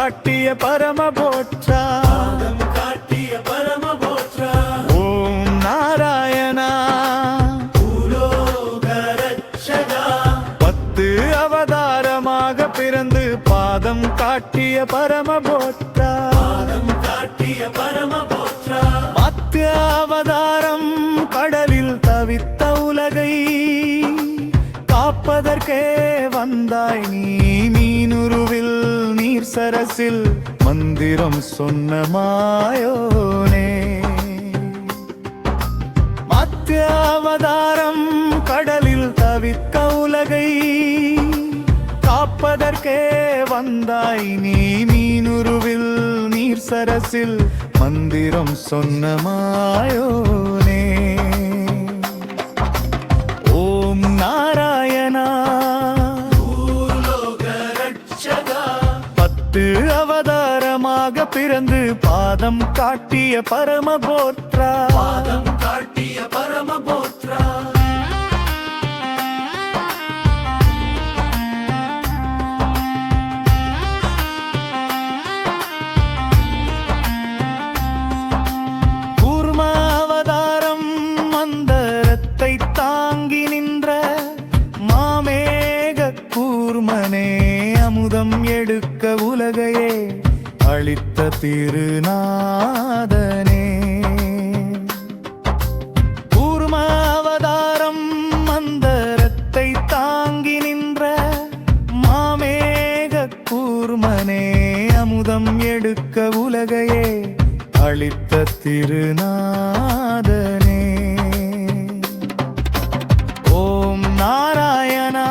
காட்டிய பரமபோற்றா ஓம் நாராயணா பத்து அவதாரமாக பிறந்து பாதம் காட்டிய பரமபோற்றா மத்து அவதாரம் கடலில் தவித்த உலகை காப்பதற்கே வந்தாய் நீ மீனுருவில் நீர் சரசில் மந்திரம் சொன்ன மாயோனே மத்து அவதாரம் கடலில் தவித்த உலகை காப்பதற்கே வந்தாய் நீ மீனுருவில் நீர் சரசில் மந்திரம் சொன்ன மாயோனே ஓம் நாராயணா பத்து அவதாரமாக பிறந்து பாதம் காட்டிய பரமபோற்றா தாங்கி நின்ற மாமேக கூர்மனே அமுதம் எடுக்க உலகையே அளித்த திருநாதனே கூர்ம அவதாரம் மந்தரத்தை தாங்கி நின்ற மாமேக கூர்மனே அமுதம் எடுக்க உலகையே அளித்த திருநாதனே ஓம் நாராயணா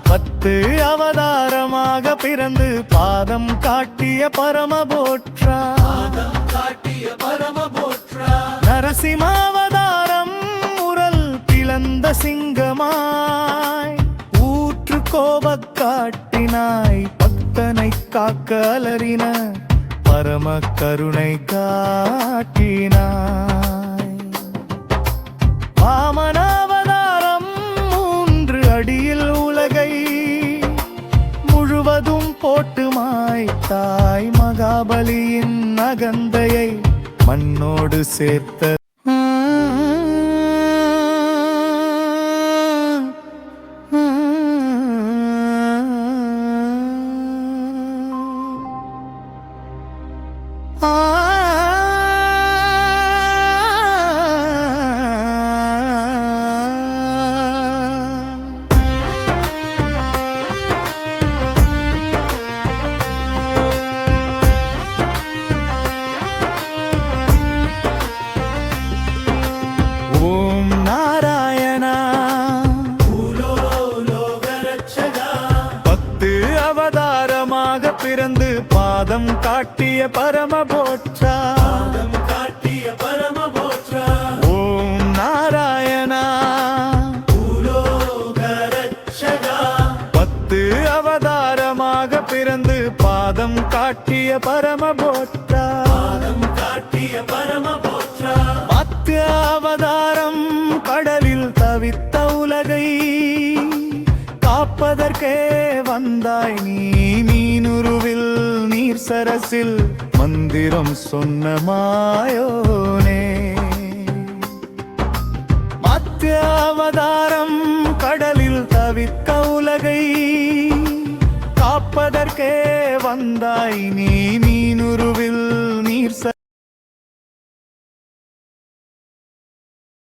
பத்து அவதாரமாக பிறந்து பாதம் காட்டிய பரமபோற்றா நரசிம்மாவதாரம் முரல் பிளந்த சிங்கமாய் ஊற்று கோபக் காட்டினாய் பக்தனை காக்க அலறின பரம கருணை காட்டினாய் வாமனாவதாரம் 3 அடியில் உலகை முழுவதும் போட்டு மாய்த்தாய் மகாபலியின் அகந்தையை மண்ணோடு சேர்த்த ஓம் நாராயணா பத்து அவதாரமாக பிறந்து பாதம் காட்டிய பரமபோற்றா ஓம் நாராயணா பத்து அவதாரமாக பிறந்து பாதம் காட்டிய பரமபோற்றா மத்து அவதாரம் கடலில் தவித்த உலகை காப்பதற்கே வந்தாய் நீ மீனுருவில் நீர் சரசில் மந்திரம் சொன்ன மாயோனே மத்து அவதாரம் கடலில் தவித்த உலகை காப்பதற்கே வந்தாய் நீ